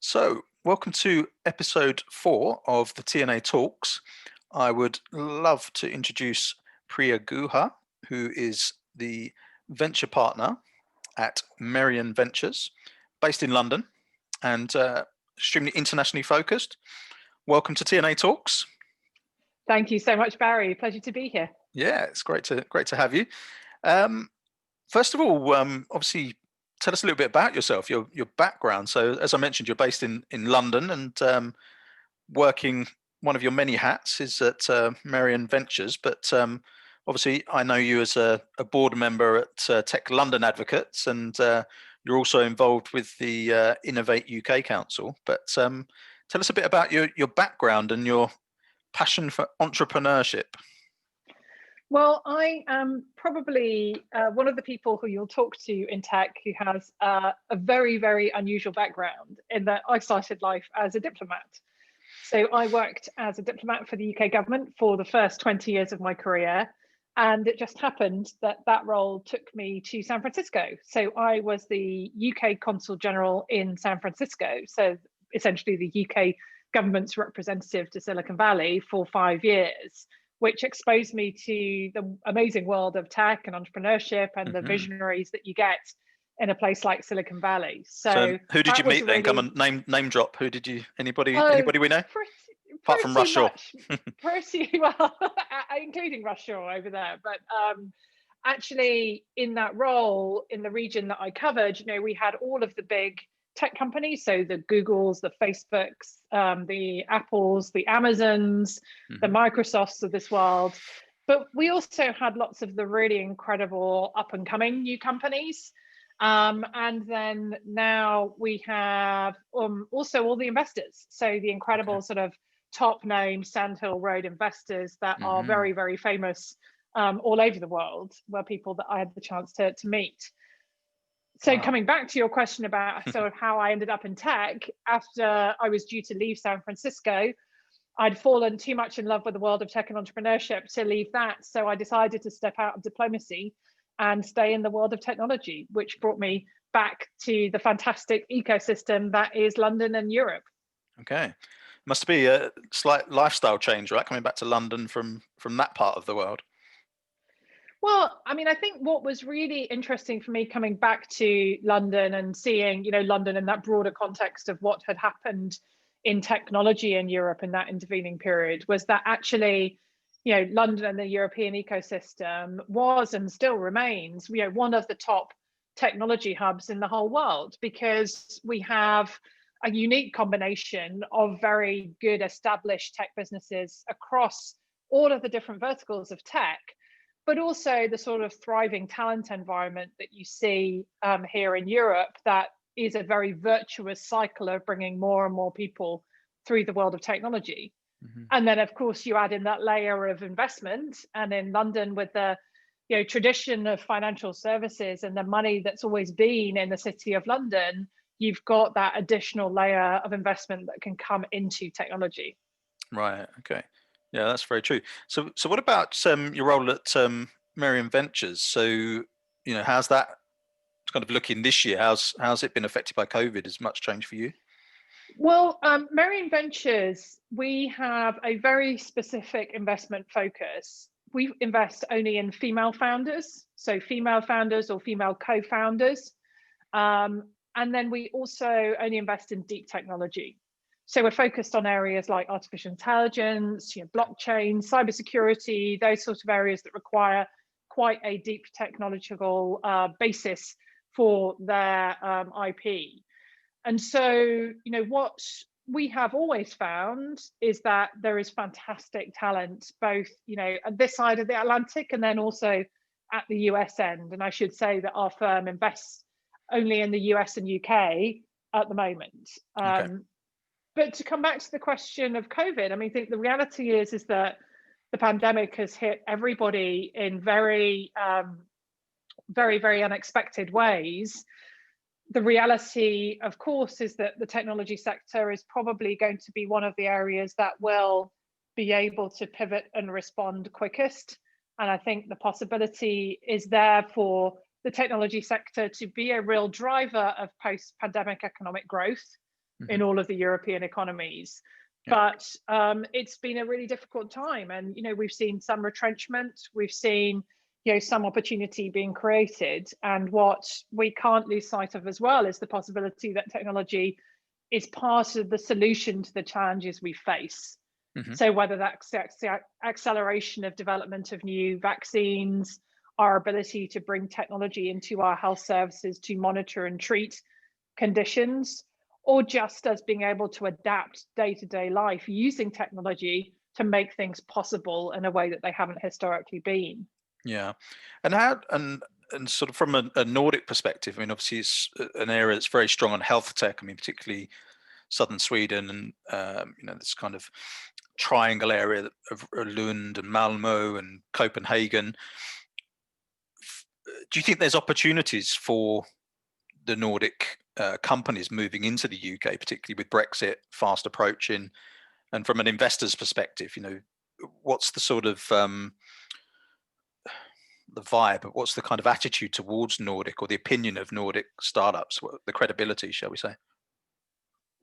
So, welcome to episode 4 of the TNA Talks. I would love to introduce Priya Guha, who is the venture partner at Merian Ventures, based in London and extremely internationally focused. Welcome to TNA Talks. Thank you so much, Barry. Pleasure to be here. Yeah, it's great to have you. First of all, obviously, tell us a little bit about yourself, your background. So, as I mentioned, you're based in London and working. One of your many hats is at Merian Ventures, but obviously, I know you as a board member at Tech London Advocates, and you're also involved with the Innovate UK Council. But tell us a bit about your background and your passion for entrepreneurship. Well, I am probably one of the people who you'll talk to in tech who has a very, very unusual background in that I started life as a diplomat. So I worked as a diplomat for the UK government for the first 20 years of my career. And it just happened that that role took me to San Francisco. So I was the UK Consul General in San Francisco. So essentially the UK government's representative to Silicon Valley for 5 years, which exposed me to the amazing world of tech and entrepreneurship and the visionaries that you get in a place like Silicon Valley. So who did you meet then? Come on, name drop. Who did you? Anybody we know? Apart from Rush Shaw. Pretty well, including Rush Shaw over there. But actually, in that role, in the region that I covered, we had all of the big tech companies, so the Googles, the Facebooks, the Apples, the Amazons, the Microsofts of this world. But we also had lots of the really incredible up and coming new companies. And then now we have also all the investors. So the incredible sort of top name Sandhill Road investors that are very, very famous all over the world, were people that I had the chance to meet. So coming back to your question about sort of how I ended up in tech, after I was due to leave San Francisco, I'd fallen too much in love with the world of tech and entrepreneurship to leave that. So I decided to step out of diplomacy and stay in the world of technology, which brought me back to the fantastic ecosystem that is London and Europe. Okay. Must be a slight lifestyle change, right? Coming back to London from that part of the world. Well, I mean, I think what was really interesting for me coming back to London and seeing, London in that broader context of what had happened in technology in Europe in that intervening period was that actually, London and the European ecosystem was and still remains, one of the top technology hubs in the whole world, because we have a unique combination of very good established tech businesses across all of the different verticals of tech, but also the sort of thriving talent environment that you see here in Europe that is a very virtuous cycle of bringing more and more people through the world of technology. And then, of course, you add in that layer of investment, and in London with the tradition of financial services and the money that's always been in the city of London, you've got that additional layer of investment that can come into technology. Right. Okay. Yeah, that's very true. So what about your role at Merian Ventures? So, how's that kind of looking this year? How's it been affected by COVID? Has much changed for you? Well, Merian Ventures, we have a very specific investment focus. We invest only in female founders, so female founders or female co-founders. And then we also only invest in deep technology. So we're focused on areas like artificial intelligence, blockchain, cybersecurity, those sorts of areas that require quite a deep technological basis for their IP. And so, what we have always found is that there is fantastic talent, both, at this side of the Atlantic and then also at the US end. And I should say that our firm invests only in the US and UK at the moment. Okay. But to come back to the question of COVID, I think the reality is that the pandemic has hit everybody in very, very, very unexpected ways. The reality, of course, is that the technology sector is probably going to be one of the areas that will be able to pivot and respond quickest. And I think the possibility is there for the technology sector to be a real driver of post-pandemic economic growth. in all of the European economies. Yeah. But it's been a really difficult time, and we've seen some retrenchment, we've seen some opportunity being created, and what we can't lose sight of as well is the possibility that technology is part of the solution to the challenges we face. So whether that's the acceleration of development of new vaccines, our ability to bring technology into our health services to monitor and treat conditions, or just us being able to adapt day-to-day life using technology to make things possible in a way that they haven't historically been. Yeah. And how, and sort of from a Nordic perspective, I mean, obviously it's an area that's very strong on health tech. I mean, particularly southern Sweden and this kind of triangle area of Lund and Malmo and Copenhagen. Do you think there's opportunities for the Nordic companies moving into the UK, particularly with Brexit fast approaching? And from an investor's perspective, what's the sort of the vibe? What's the kind of attitude towards Nordic, or the opinion of Nordic startups, the credibility, shall we say?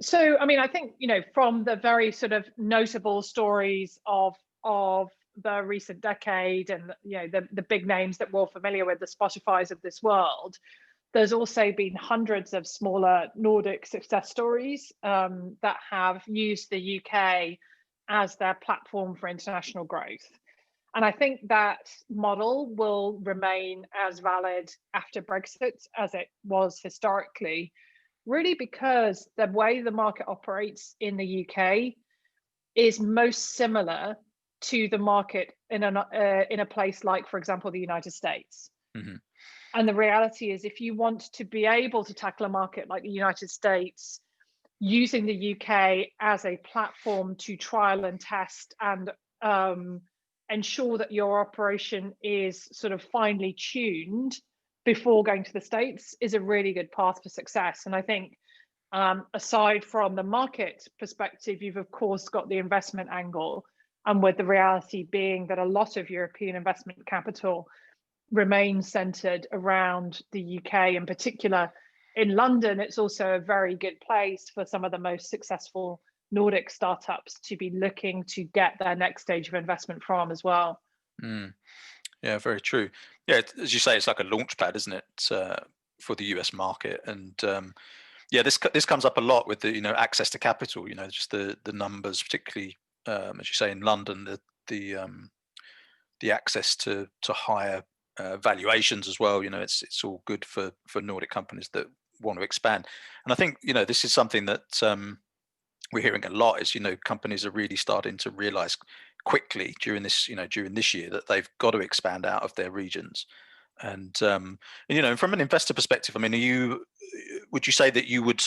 So, I mean, I think, from the very sort of notable stories of the recent decade, and the big names that we're familiar with, the Spotifys of this world, there's also been hundreds of smaller Nordic success stories that have used the UK as their platform for international growth. And I think that model will remain as valid after Brexit as it was historically, really because the way the market operates in the UK is most similar to the market in a place like, for example, the United States. And the reality is, if you want to be able to tackle a market like the United States, using the UK as a platform to trial and test and ensure that your operation is sort of finely tuned before going to the States is a really good path for success. And I think aside from the market perspective, you've of course got the investment angle, and with the reality being that a lot of European investment capital remains centered around the UK. In particular, in London, it's also a very good place for some of the most successful Nordic startups to be looking to get their next stage of investment from as well. Yeah, very true. Yeah, as you say, it's like a launch pad, isn't it, for the US market? And this comes up a lot with the access to capital. Just the numbers, particularly as you say in London, the access to higher valuations as well. It's all good for Nordic companies that want to expand. And I think this is something that we're hearing a lot is companies are really starting to realize quickly during this year that they've got to expand out of their regions. And from an investor perspective, I mean, would you say that you would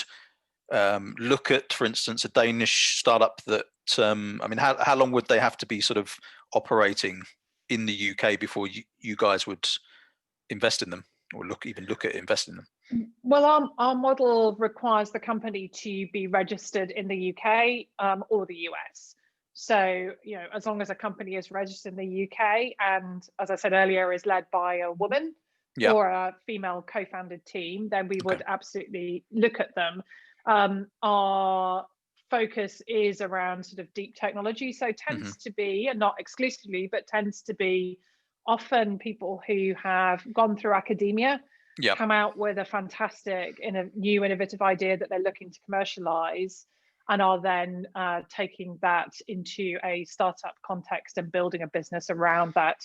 look at, for instance, a Danish startup that I mean, how long would they have to be sort of operating in the UK before you guys would invest in them, or look at investing in them? Well, our model requires the company to be registered in the UK or the US. So, as long as a company is registered in the UK and, as I said earlier, is led by a woman or a female co-founded team, then we would absolutely look at them. Our focus is around sort of deep technology, so tends to be, and not exclusively, but tends to be often people who have gone through academia, come out with a fantastic new innovative idea that they're looking to commercialize, and are then taking that into a startup context and building a business around that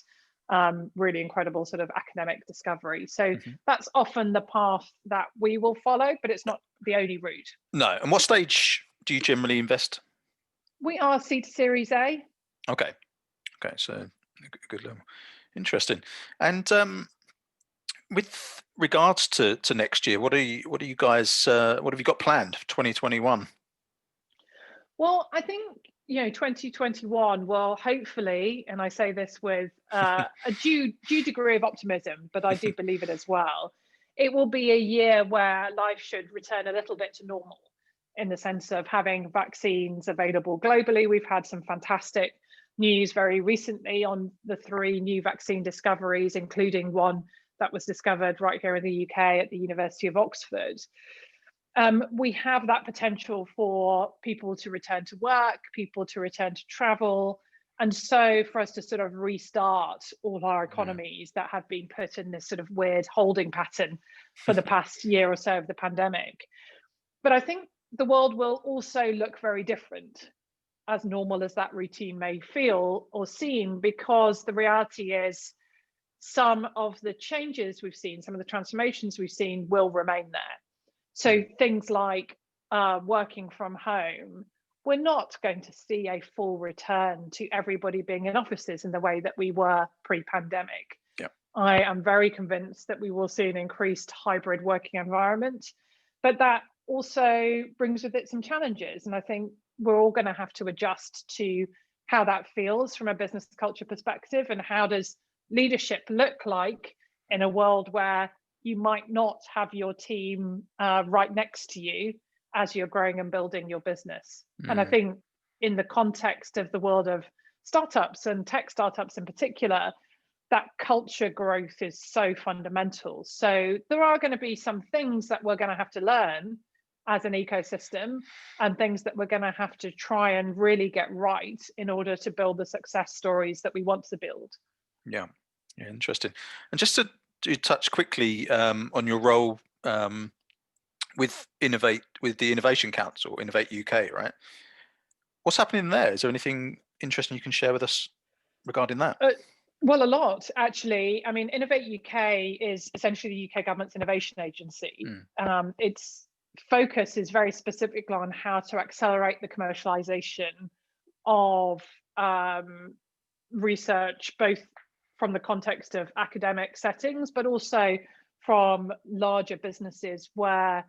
really incredible sort of academic discovery. So that's often the path that we will follow, but it's not the only route. No. And what stage do you generally invest? We are seed to Series A. Okay, so good level. Interesting. And with regards to next year, what are you guys what have you got planned for 2021? Well, I think 2021 will hopefully, and I say this with a due degree of optimism, but I do believe it as well, it will be a year where life should return a little bit to normal, in the sense of having vaccines available globally. We've had some fantastic news very recently on the 3 new vaccine discoveries, including one that was discovered right here in the UK at the University of Oxford. We have that potential for people to return to work, people to return to travel, and so for us to sort of restart all our economies that have been put in this sort of weird holding pattern for the past year or so of the pandemic. But I think the world will also look very different, as normal as that routine may feel or seem, because the reality is some of the changes we've seen, some of the transformations we've seen will remain there. So things like working from home, we're not going to see a full return to everybody being in offices in the way that we were pre-pandemic. Yep. I am very convinced that we will see an increased hybrid working environment, but that also brings with it some challenges. And I think we're all going to have to adjust to how that feels from a business culture perspective, and how does leadership look like in a world where you might not have your team right next to you as you're growing and building your business. And I think in the context of the world of startups and tech startups in particular, that culture growth is so fundamental. So there are going to be some things that we're going to have to learn as an ecosystem, and things that we're going to have to try and really get right in order to build the success stories that we want to build. Yeah, interesting. And just to touch quickly on your role with the Innovation Council, Innovate UK, right? What's happening there? Is there anything interesting you can share with us regarding that? Well, a lot, actually. I mean, Innovate UK is essentially the UK government's innovation agency. Its focus is very specifically on how to accelerate the commercialization of research, both from the context of academic settings, but also from larger businesses where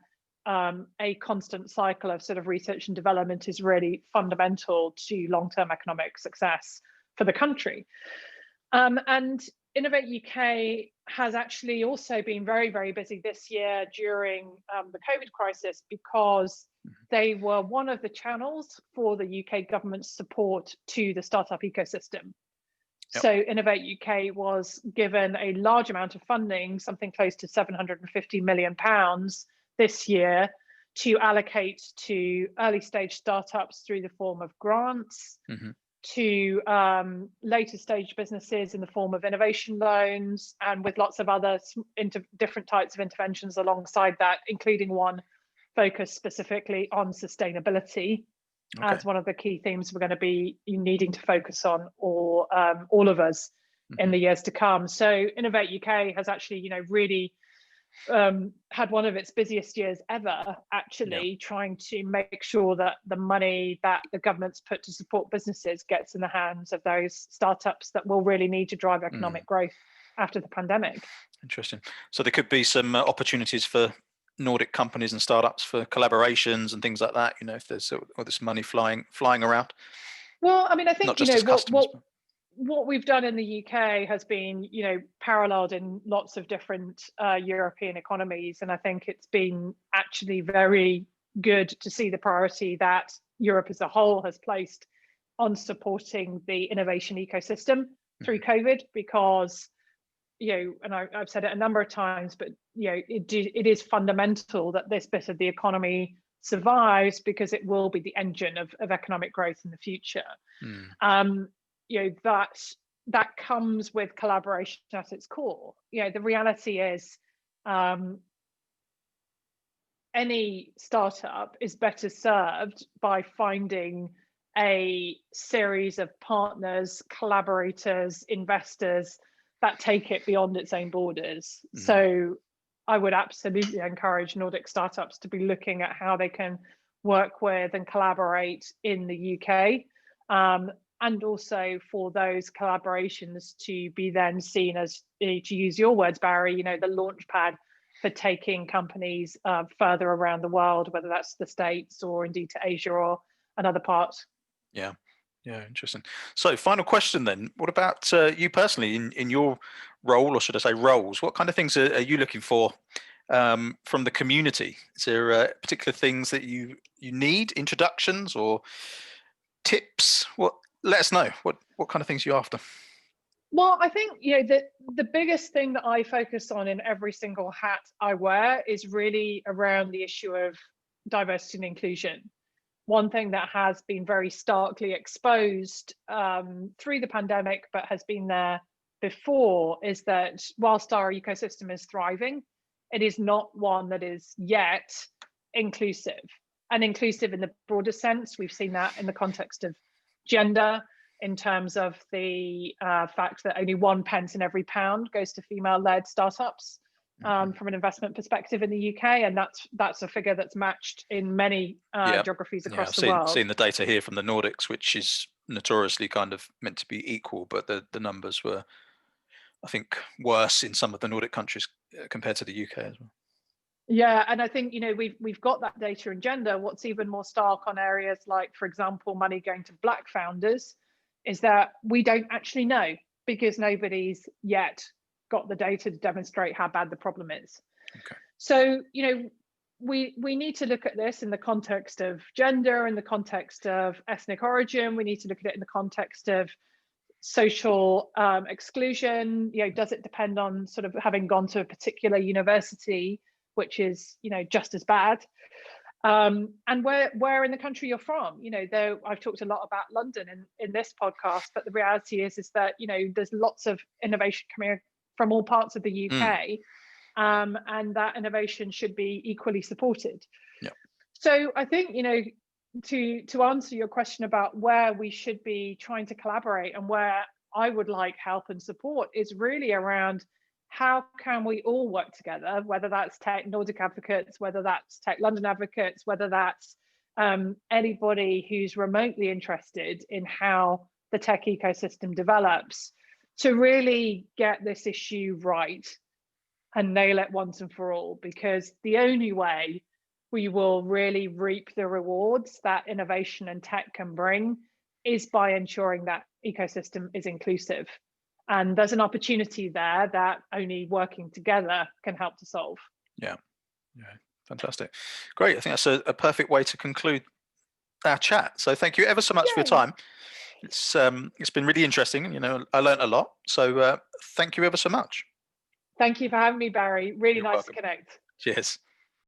a constant cycle of sort of research and development is really fundamental to long-term economic success for the country. And Innovate UK has actually also been very, very busy this year during the COVID crisis, because they were one of the channels for the UK government's support to the startup ecosystem. Yep. So Innovate UK was given a large amount of funding, something close to £750 million this year, to allocate to early stage startups through the form of grants, to later stage businesses in the form of innovation loans, and with lots of other different types of interventions alongside that, including one focused specifically on sustainability. Okay. As one of the key themes we're going to be needing to focus on, or all of us in the years to come. So Innovate UK has actually, really had one of its busiest years ever, actually, trying to make sure that the money that the government's put to support businesses gets in the hands of those startups that will really need to drive economic growth after the pandemic. Interesting. So there could be some opportunities for Nordic companies and startups for collaborations and things like that, if there's all this money flying around. Well, I mean, I think, not just as customers, what we've done in the UK has been, paralleled in lots of different European economies. And I think it's been actually very good to see the priority that Europe as a whole has placed on supporting the innovation ecosystem through COVID, because, and I've said it a number of times, but, it is fundamental that this bit of the economy survives, because it will be the engine of economic growth in the future. That comes with collaboration at its core. The reality is any startup is better served by finding a series of partners, collaborators, investors that take it beyond its own borders. So I would absolutely encourage Nordic startups to be looking at how they can work with and collaborate in the UK. And also for those collaborations to be then seen as, to use your words, Barry, the launch pad for taking companies further around the world, whether that's the States or indeed to Asia or another part. Yeah, interesting. So final question then, what about you personally in your role, or should I say roles? What kind of things are you looking for from the community? Is there particular things that you need, introductions or tips? Let us know what kind of things you're after. Well, I think the biggest thing that I focus on in every single hat I wear is really around the issue of diversity and inclusion. One thing that has been very starkly exposed through the pandemic, but has been there before, is that whilst our ecosystem is thriving, it is not one that is yet inclusive. And inclusive in the broader sense, we've seen that in the context of gender, in terms of the fact that only 1 pence in every pound goes to female-led startups from an investment perspective in the UK, and that's a figure that's matched in many geographies across the world. I've seen the data here from the Nordics, which is notoriously kind of meant to be equal, but the numbers were, I think, worse in some of the Nordic countries compared to the UK as well. Yeah, and I think, you know, we've got that data in gender. What's even more stark on areas like, for example, money going to Black founders, is that we don't actually know, because nobody's yet got the data to demonstrate how bad the problem is. Okay. So, you know, we need to look at this in the context of gender, in the context of ethnic origin. We need to look at it in the context of social exclusion. You know, does it depend on sort of having gone to a particular university, which is, you know, just as bad? And where in the country you're from. You know, though I've talked a lot about London in this podcast, but the reality is that, you know, there's lots of innovation coming from all parts of the UK, and that innovation should be equally supported. Yeah. So I think, you know, to answer your question about where we should be trying to collaborate and where I would like help and support is really around how can we all work together, whether that's Tech Nordic advocates, whether that's Tech London advocates, whether that's anybody who's remotely interested in how the tech ecosystem develops, to really get this issue right and nail it once and for all, because the only way we will really reap the rewards that innovation and tech can bring is by ensuring that ecosystem is inclusive. And there's an opportunity there that only working together can help to solve. Yeah, fantastic. Great. I think that's a perfect way to conclude our chat. So thank you ever so much for your time. It's been really interesting. You know, I learned a lot. So thank you ever so much. Thank you for having me, Barry. Really nice to connect. Cheers.